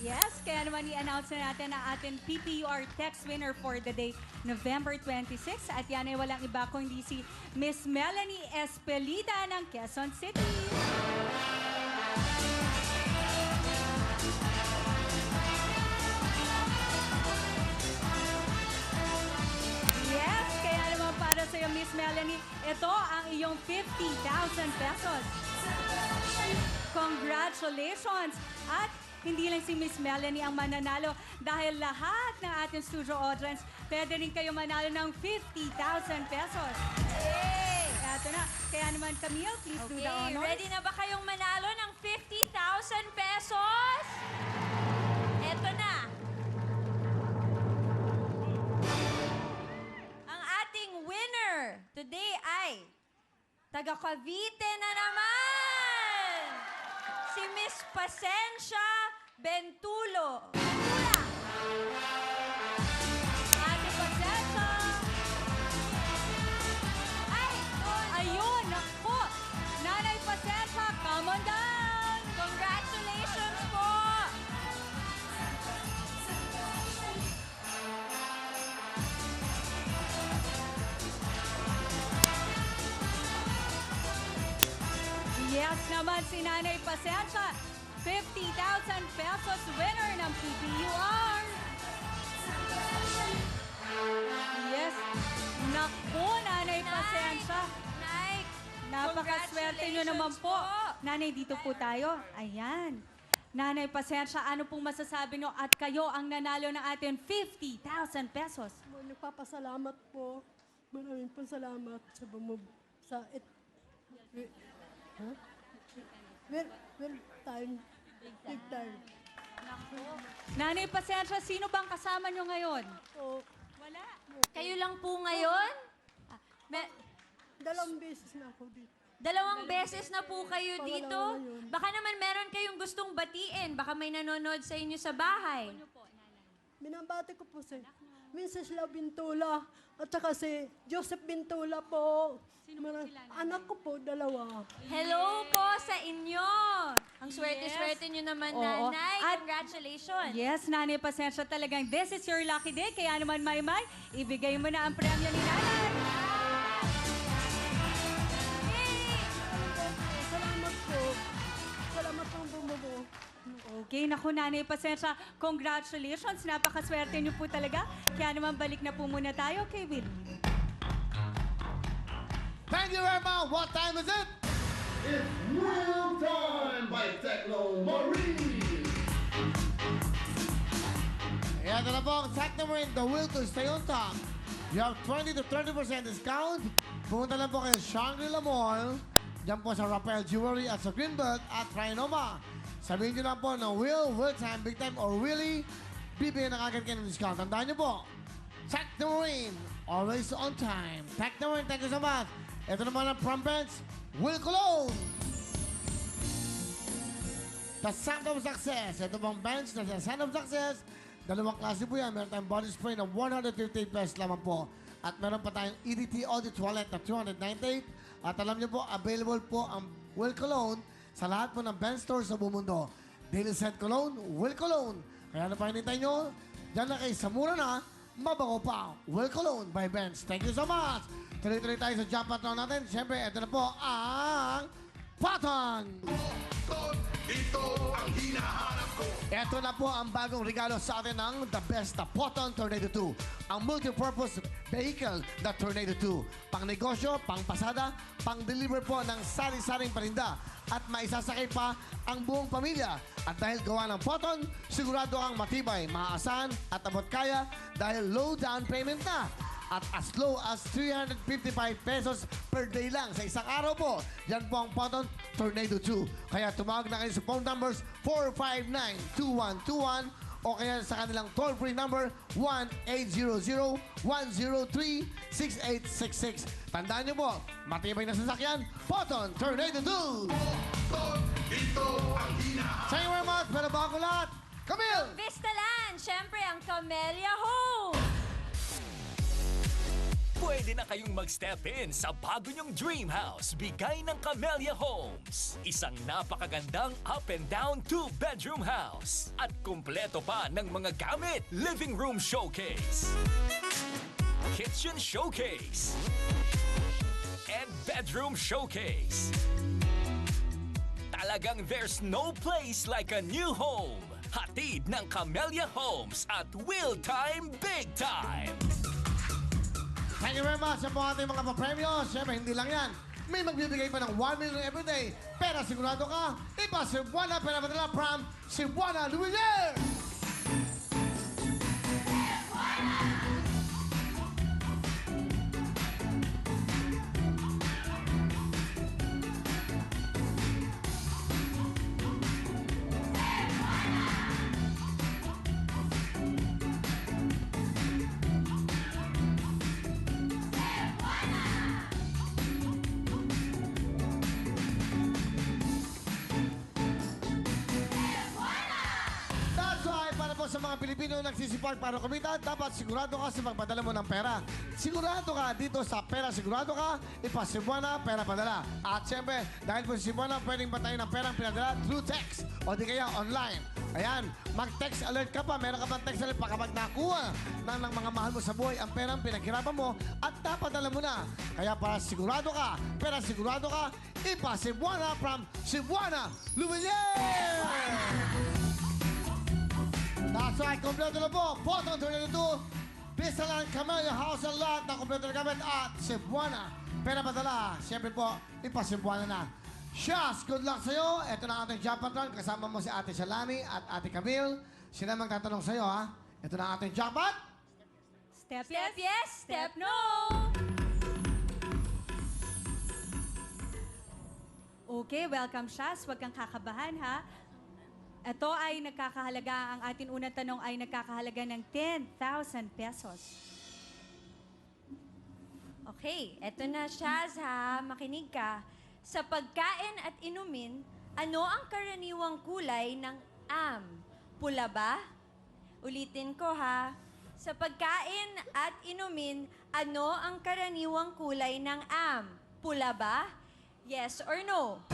Yes, kaya naman i-announce na natin ang ating PPUR text winner for the day, November 26. At yan ay walang iba kundi si Miss Melanie Espelita ng Quezon City. Yes, kaya naman para sa'yo, Miss Melanie, ito ang iyong 50,000 pesos. Congratulations! At hindi lang si Miss Melanie ang mananalo dahil lahat ng ating studio audience, pwede rin kayo manalo ng 50,000 pesos. Yay! Eto na. Kaya naman, Camille, please do the honors. Ready na ba kayong manalo ng 50,000 pesos? Eto na. Ang ating winner today ay taga Cavite na naman! Si Miss Pasensya Bentulo. Ate Pasensya! Ay, Ayun, naku! Nanay Pasensya, come on down! congratulations po! Yes naman si Nanay Pasensya. 50,000 pesos winner ng PPUR. Yes. Naku, Nanay Pasensya. Nay, Napakaswerte nyo naman po. Nanay, dito po tayo. Ayan. Nanay Pasensya, ano pong masasabi nyo? At kayo ang nanalo ng ating 50,000 pesos. Nagpapasalamat po. Maraming pasalamat sa sa well time. Big time. Nanay Pasensya, sino bang kasama nyo ngayon? So, Wala. Kayo lang po ngayon? dalawang beses na ako dito. Dalawang beses na po kayo Pangalawa dito. na yun. Baka naman meron kayong gustong batiin. Baka may nanonood sa inyo sa bahay. Binabati ko po si Mrs. La Bintula at saka si Joseph Bintula po. Anak ko po, dalawa. Hello po sa inyo. Ang swerte-swerte nyo naman, Oo. nanay. At- Congratulations. Yes, Nanay Pasensya, talagang this is your lucky day. Kaya naman, Maymay, ibigay mo na ang premyo ni Nanay. Salamat po. Salamat pong bumubo. Okay, naku, Nanay Pasensya, congratulations. Napakaswerte niyo po talaga. Kaya naman, balik na po muna tayo kay Will. Thank you, Irma. What time is it? It's Real Time by Techno Marie. Ayan na po ang fact number in the will to stay on top. You have 20 to 30% discount. Pumunta lang po kayo sa Shangri-La Mall. Diyan po sa Raphael Jewelry at sa Greenbelt at Trinoma. Sabihin nyo lang po na Will Time, Big Time, or Willie. Bibigyan na agad kayo ng discount. Tandaan nyo po. Techno Marine, always on time. Techno Marine, thank you so much. Ito naman ang from bench, Will Cologne. The Sound of Success. Ito pong bench na The Sound of Success. Dalawang klase po yan. Meron tayong body spray na 150 pesos lamang po. At meron pa tayong EDT Audit Toilet na 298. At alam niyo po, available po ang Will Cologne sa lahat po ng bench stores sa buong mundo. Daily Scent Cologne, Will Cologne. Kaya ano pa hinintay nyo? Diyan na kayo sa mura na, mabango pa. Will Cologne by Bench. Thank you so much. Tuloy-tuloy tayo sa jump round natin. Siyempre, ito na po ang Patton. Ito na po ang bagong regalo sa atin ng The Best na Patton Tornado 2. Ang multi-purpose vehicle na Tornado 2. Pang negosyo, pang pasada, pang deliver po ng sari-saring paninda. At maisasakay pa ang buong pamilya. At dahil gawa ng Patton, sigurado kang matibay, maaasahan at abot kaya dahil low down payment na. At as low as 355 pesos per day lang sa isang araw po. Yan po ang Patton Tornado 2. Kaya tumawag na kayo sa phone numbers 459-2121 o kaya sa kanilang toll-free number 1-800-103-6866. Tandaan niyo po, matibay na sasakyan, Patton Tornado 2! Thank you very much, pero bago lahat, Camille! Vistaland, syempre ang Camellia Home. Pwede na kayong mag-step in sa bago niyong dream house bigay ng Camellia Homes. Isang napakagandang up and down 2-bedroom house. At kumpleto pa ng mga gamit. Living room showcase, kitchen showcase, and bedroom showcase. Talagang there's no place like a new home. Hatid ng Camellia Homes at Will Time Big Time. Thank you very much sa po ating mga papremyo. Siyempre, hindi lang yan. May magbibigay pa ng 1 million everyday. Pero sigurado ka, iba Cebuana pera padala from Cebuana Lumiere! That's why, para po sa mga Pilipino na nagsisipag para kumita, dapat sigurado ka sa pagpadala mo ng pera. Sigurado ka dito sa Pera Sigurado Ka, ipa-Cebuana, pera padala. At siyempre, dahil po sa Cebuana, pwedeng batayin ng perang pinadala through text o di kaya online. Ayan, mag-text alert ka pa. Meron ka pang text alert pa kapag nakuha ng mga mahal mo sa buhay ang perang pinaghirapan mo at dapat alam mo na. Kaya para sigurado ka, Pera Sigurado Ka, ipa-Cebuana from Cebuana Lumiere! That's right, kompleto na po. Photo 32. Pista lang, Camellia House ang lahat ng kompleto na gamit at Cebuana. Pera padala. Siyempre po, ipa-Cebuana na. Shaz, good luck sa'yo. Ito na ang ating jackpot. Kasama mo si Ate Shalani at Ate Camille. Sila magtatanong sa'yo, ha? Ito na ang ating jackpot. Step Step yes. yes, step no. Okay, welcome, Shaz. Huwag kang kakabahan, ha? Ito ay nagkakahalaga, ang ating unang tanong ay nagkakahalaga ng 10,000 pesos. Okay, eto na Shaz ha, makinig ka. Sa pagkain at inumin, ano ang karaniwang kulay ng am? Pula ba? Ulitin ko ha. Sa pagkain at inumin, ano ang karaniwang kulay ng am? Pula ba? Yes or no?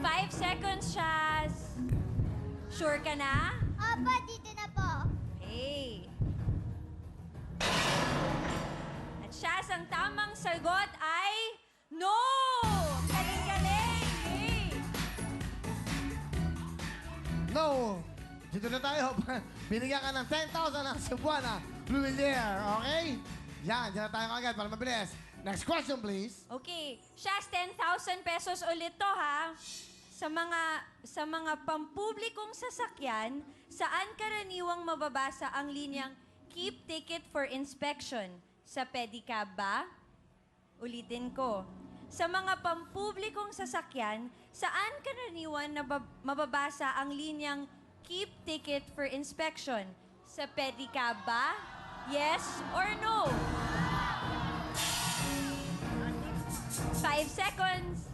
Five seconds, Shaz. Sure ka na? Opo, dito na po. Okay. At Shaz, ang tamang sagot ay no! Galing-galing! Yay! No! Dito na tayo. Binigyan ka ng 10,000 ng Cebuana Lumiere, okay? Yan, dyan na tayo agad para mabilis. Next question, please. Okay. Shaz, 10,000 pesos ulit to, ha? Sa mga pampublikong sasakyan, saan karaniwang mababasa ang linyang Keep Ticket for Inspection? Sa pedicab ba? Ulitin ko. Sa mga pampublikong sasakyan, saan karaniwan mababasa ang linyang Keep Ticket for Inspection? Sa pedicab ba? Yes or no? 5 seconds.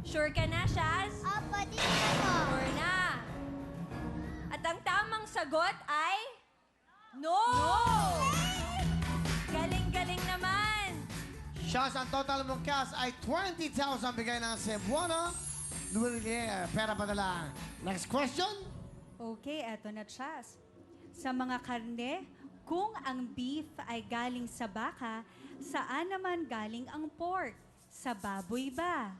Sure ka na, Shaz? Opo, dito na po. Sure na. At ang tamang sagot ay... No! Galing-galing naman. Shaz, ang total mong cash ay 20,000 bigay ng Cebuana Lumiere. Pera padala. Next question. Okay, eto na, Shaz. Sa mga karne, kung ang beef ay galing sa baka, saan naman galing ang pork? Sa baboy ba?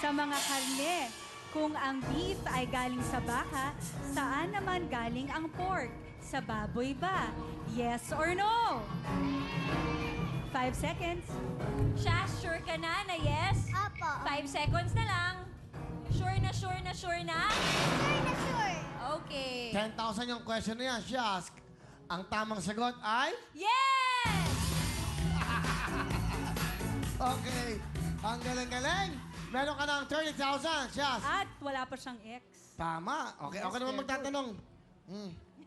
Sa mga karne, kung ang beef ay galing sa baka, saan naman galing ang pork? Sa baboy ba? Yes or no? 5 seconds. Shaz, sure ka na yes? Opo. 5 seconds na lang. Sure na, sure na, sure na? Sure na sure. Okay. 10,000 yung question na yan, Shaz. Ang tamang sagot ay... Yes! Okay. Ang galing-galing. Meron ka ng 30,000, Shaz. At wala pa siyang ex. Tama. Okay, Yes, okay naman very magtatanong.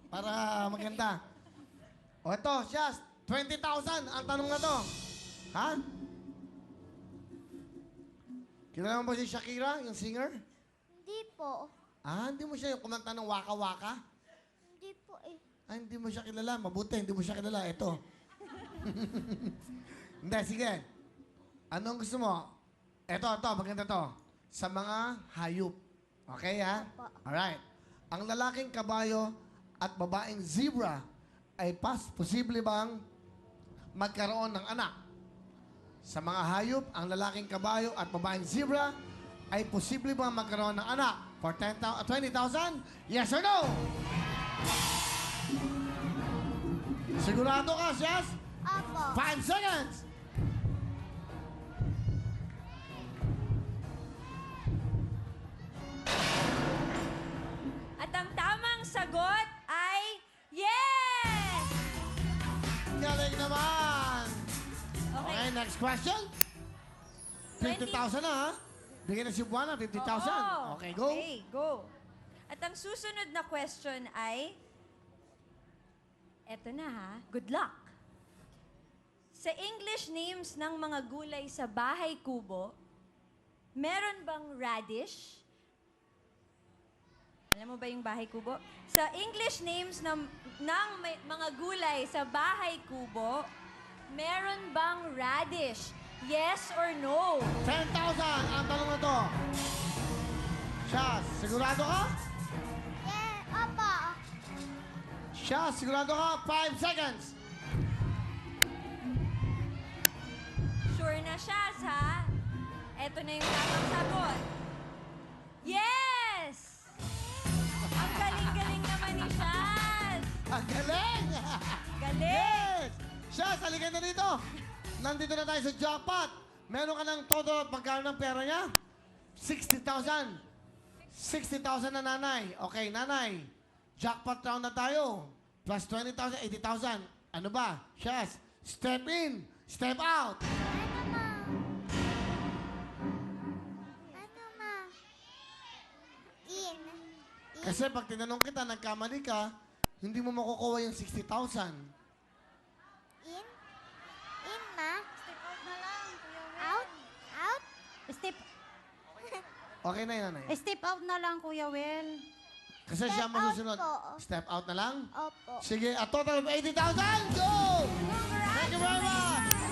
Para maganda. O ito, Shaz, 20,000 ang tanong na to. Ha? Kilala mo ba si Shakira, yung singer? Hindi po. Ah, hindi mo siya yung kumanta ng Waka Waka? Hindi po eh. Ah, hindi mo siya kilala. Mabuti, hindi mo siya kilala. Ito. Hindi, sige. Anong gusto mo? Ito, maganda to. Sa mga hayop. Okay, ha? Opo. Alright. Ang lalaking kabayo at babaeng zebra ay posible bang magkaroon ng anak? Sa mga hayop, ang lalaking kabayo at babaeng zebra ay posible bang magkaroon ng anak? For 20,000? Yes or no? Sigurado ka, Jess? Opo. 5 seconds! At ang tamang sagot ay yes! Galing naman! Okay, next question. 50,000 na, ha? Bigyan na si Buwana, 50,000. Oo. Okay, go. Okay, go. At ang susunod na question ay, eto na ha, good luck. Sa English names ng mga gulay sa bahay kubo, meron bang radish? Alam mo ba yung bahay kubo? Sa English names ng mga gulay sa bahay kubo, meron bang radish? Yes or no? 10,000 ang tanong na to. Siya, sigurado ka? Yeah, opo. Siya, sigurado ka? 5 seconds. Sure na siya, ha? Eto na yung tamang sagot. Yes! Ang galing-galing naman ni Shaz! Ang galing! Galing! Yes! Siya, halika na dito. Nandito na tayo sa jackpot. Meron ka ng todo, magkano ng pera niya? 60,000. 60,000 na nanay. Okay, nanay. Jackpot round na tayo. Plus 20,000, 80,000. Ano ba? Shaz, step in, step out. Ano ma? Ano ma? In. Kasi pag tinanong kita, nagkamali ka, hindi mo makukuha yung 60,000. In? In ma? Step out na lang. Out? Out? Step, Okay na yun, nanay. step out na lang, Kuya Will. Kasi Step siya masusunod. out po. Step out na lang? Opo. Sige, a total of 80,000! Go! Thank you very much!